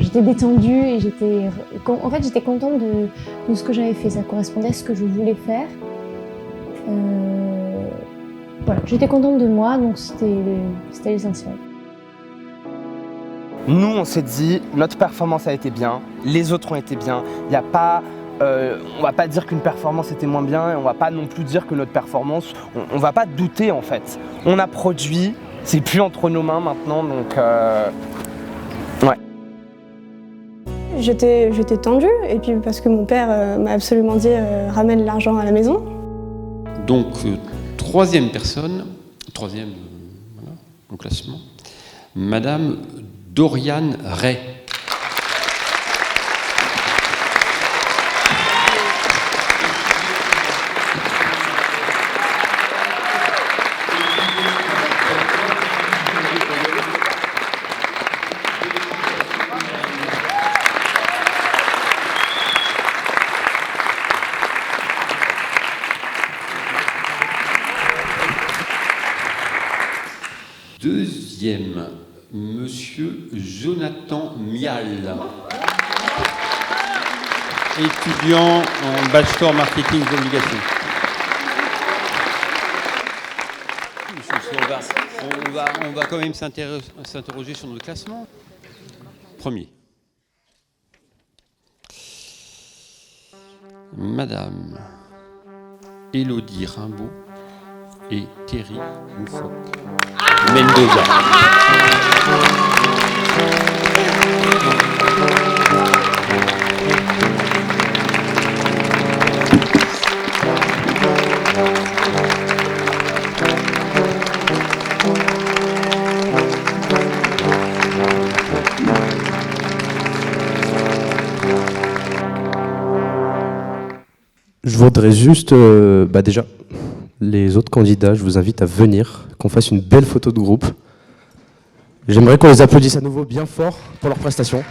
j'étais détendue et en fait, j'étais contente de ce que j'avais fait. Ça correspondait à ce que je voulais faire. Voilà, j'étais contente de moi, donc c'était l'essentiel. Nous, on s'est dit, notre performance a été bien, les autres ont été bien. Il n'y a pas, on va pas dire qu'une performance était moins bien et on va pas non plus dire que notre performance, on va pas douter en fait. On a produit, c'est plus entre nos mains maintenant, donc ouais. J'étais tendue, et puis parce que mon père m'a absolument dit ramène l'argent à la maison. Donc, troisième personne, troisième voilà, au classement, Madame Doriane Ray. Deuxième, Monsieur Jonathan Mial, étudiant en Bachelor Marketing Communication. On va quand même s'interroger sur notre classement. Premier. Madame Élodie Rimbaud et Thierry Mouffoc. Mendoza. Je voudrais juste, déjà, les autres candidats, je vous invite à venir, qu'on fasse une belle photo de groupe. J'aimerais qu'on les applaudisse à nouveau bien fort pour leur prestation.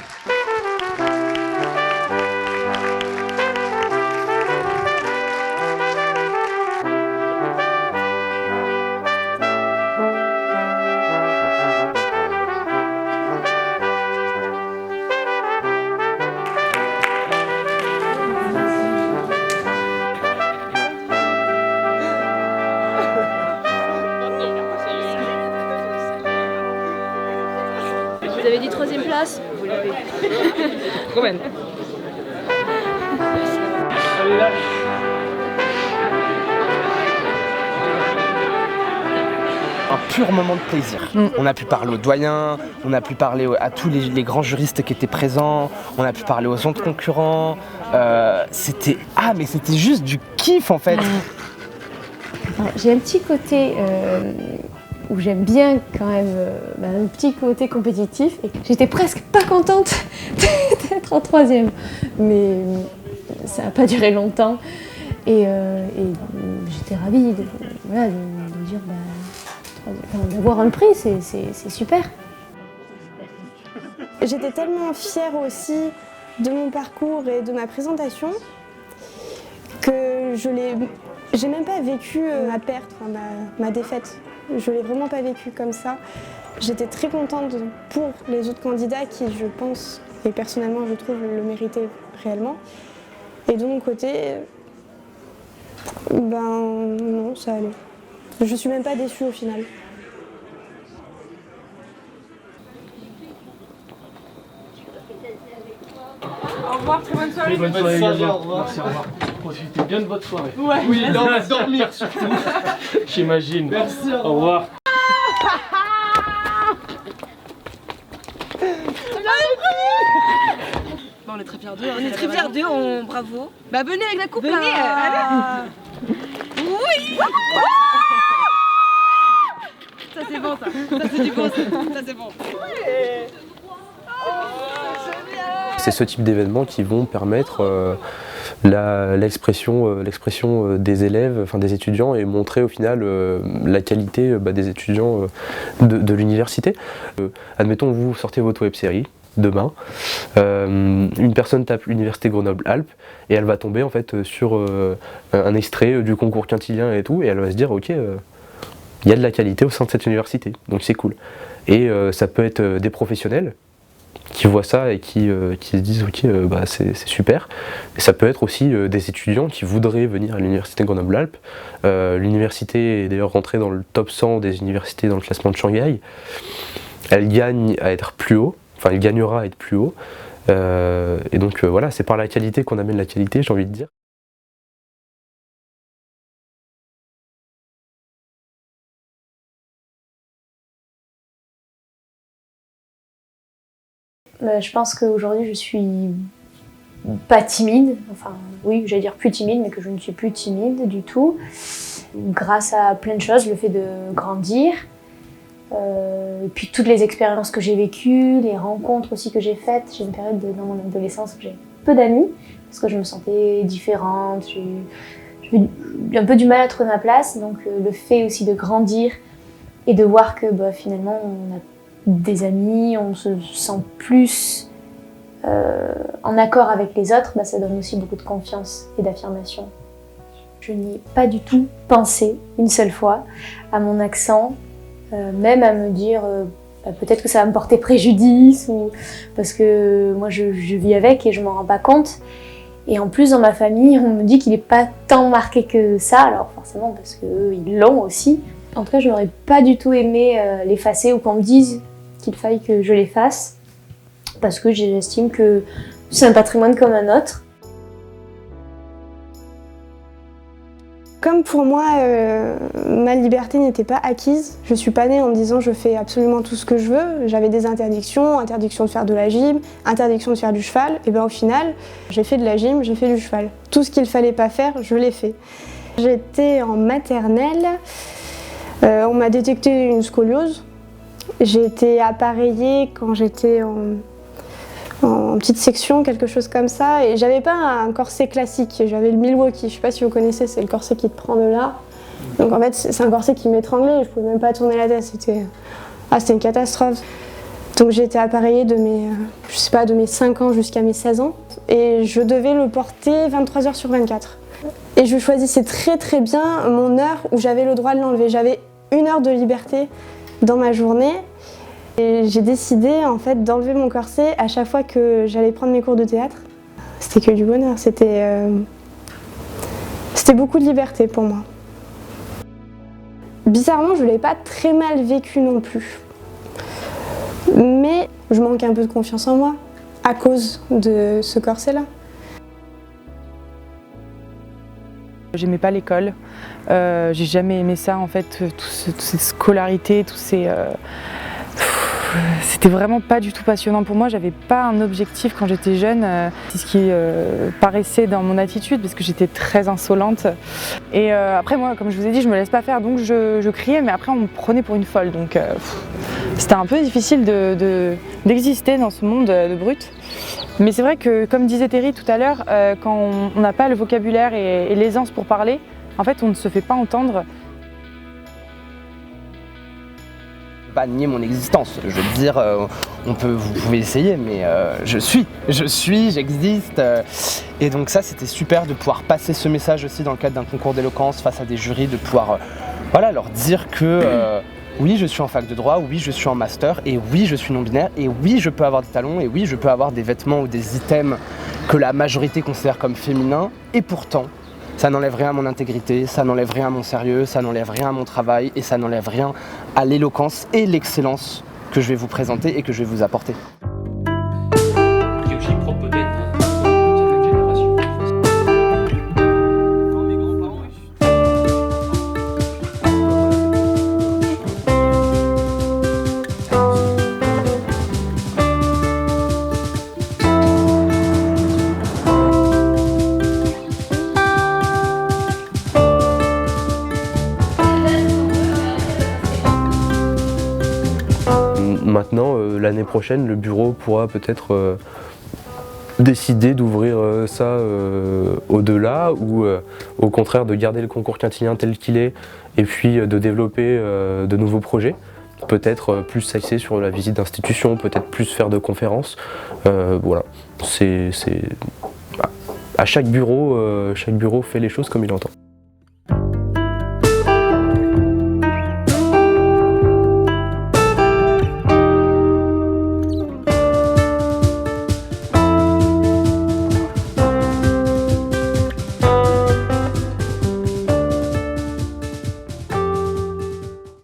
Vous avez dit troisième place, vous l'avez. Trop belle. Un pur moment de plaisir. On a pu parler aux doyens, on a pu parler à tous les grands juristes qui étaient présents, on a pu parler aux autres concurrents. C'était juste du kiff en fait. J'ai un petit côté où j'aime bien quand même un petit côté compétitif. Et j'étais presque pas contente d'être en troisième, mais ça n'a pas duré longtemps. Et j'étais ravie de dire d'avoir un prix, c'est super. J'étais tellement fière aussi de mon parcours et de ma présentation que j'ai même pas vécu ma perte, ma défaite. Je l'ai vraiment pas vécu comme ça. J'étais très contente pour les autres candidats qui, je pense, et personnellement je trouve, le méritaient réellement. Et de mon côté, non, ça allait. Je suis même pas déçue au final. Au revoir, très bonne soirée. Bonne soirée, au revoir. Merci, au revoir. Profitez bien de votre soirée. Ouais. Oui, dormir surtout. J'imagine. Merci, au revoir. Bon, on est très fiers d'eux. On est très fiers d'eux, bravo. Bah venez avec la coupe. Venez, allez. Oui. Ça c'est bon ça. Ça c'est du bon ça c'est bon. C'est ce type d'événements qui vont permettre l'expression des élèves, enfin des étudiants, et montrer au final la qualité des étudiants de l'université. Admettons, vous sortez votre web-série demain, une personne tape Université Grenoble-Alpes et elle va tomber en fait sur un extrait du concours quintilien et tout, et elle va se dire ok, il y a de la qualité au sein de cette université, donc c'est cool. Et ça peut être des professionnels, voient ça et qui se disent ok, c'est super. Et ça peut être aussi des étudiants qui voudraient venir à l'université Grenoble-Alpes. L'université est d'ailleurs rentrée dans le top 100 des universités dans le classement de Shanghai. Elle gagne à être plus haut, enfin elle gagnera à être plus haut. Et donc voilà, c'est par la qualité qu'on amène la qualité, j'ai envie de dire. Je pense qu'aujourd'hui je suis pas timide, enfin oui, j'allais dire plus timide, mais que je ne suis plus timide du tout. Grâce à plein de choses, le fait de grandir, et puis toutes les expériences que j'ai vécues, les rencontres aussi que j'ai faites. J'ai une période dans mon adolescence où j'ai peu d'amis, parce que je me sentais différente, j'ai eu un peu du mal à trouver ma place, donc le fait aussi de grandir et de voir que finalement on a des amis, on se sent plus en accord avec les autres, ça donne aussi beaucoup de confiance et d'affirmation. Je n'y ai pas du tout pensé une seule fois à mon accent, même à me dire peut-être que ça va me porter préjudice, ou parce que moi je vis avec et je m'en rends pas compte. Et en plus dans ma famille on me dit qu'il n'est pas tant marqué que ça, alors forcément parce qu'eux ils l'ont aussi. En tout cas je n'aurais pas du tout aimé l'effacer ou qu'on me dise qu'il faille que je l'efface, parce que j'estime que c'est un patrimoine comme un autre. Comme pour moi, ma liberté n'était pas acquise, je suis pas née en me disant je fais absolument tout ce que je veux. J'avais des interdictions, interdiction de faire de la gym, interdiction de faire du cheval, et au final, j'ai fait de la gym, j'ai fait du cheval. Tout ce qu'il fallait pas faire, je l'ai fait. J'étais en maternelle, on m'a détecté une scoliose. J'ai été appareillée quand j'étais en petite section, quelque chose comme ça, et j'avais pas un corset classique, j'avais le Milwaukee, je sais pas si vous connaissez, c'est le corset qui te prend de là. Donc en fait c'est un corset qui m'étranglait, je pouvais même pas tourner la tête, c'était une catastrophe. Donc j'ai été appareillée de mes 5 ans jusqu'à mes 16 ans, et je devais le porter 23 h sur 24. Et je choisissais très très bien mon heure où j'avais le droit de l'enlever, j'avais 1 heure de liberté dans ma journée. Et j'ai décidé en fait d'enlever mon corset à chaque fois que j'allais prendre mes cours de théâtre. C'était que du bonheur, c'était beaucoup de liberté pour moi. Bizarrement, je ne l'ai pas très mal vécu non plus. Mais je manque un peu de confiance en moi à cause de ce corset-là. J'aimais pas l'école, j'ai jamais aimé ça en fait, toutes ces scolarités, c'était vraiment pas du tout passionnant pour moi, j'avais pas un objectif quand j'étais jeune, c'est ce qui paraissait dans mon attitude parce que j'étais très insolente. Et après moi, comme je vous ai dit, je me laisse pas faire, donc je criais, mais après on me prenait pour une folle, donc c'était un peu difficile d'exister dans ce monde de brutes. Mais c'est vrai que, comme disait Terry tout à l'heure, quand on n'a pas le vocabulaire et l'aisance pour parler, en fait on ne se fait pas entendre. Pas nier mon existence, je veux dire, vous pouvez essayer, mais j'existe, et donc ça c'était super de pouvoir passer ce message aussi dans le cadre d'un concours d'éloquence face à des jurys, de pouvoir leur dire que oui je suis en fac de droit, oui je suis en master, et oui je suis non-binaire, et oui je peux avoir des talons, et oui je peux avoir des vêtements ou des items que la majorité considère comme féminins, et pourtant ça n'enlève rien à mon intégrité, ça n'enlève rien à mon sérieux, ça n'enlève rien à mon travail, et ça n'enlève rien à l'éloquence et l'excellence que je vais vous présenter et que je vais vous apporter. Quelque chose de propre peut-être à cette génération. Maintenant, l'année prochaine, le bureau pourra peut-être décider d'ouvrir ça au-delà, ou au contraire de garder le concours quintilien tel qu'il est et puis de développer de nouveaux projets. Peut-être plus s'axer sur la visite d'institutions, peut-être plus faire de conférences. Voilà, à chaque bureau fait les choses comme il entend.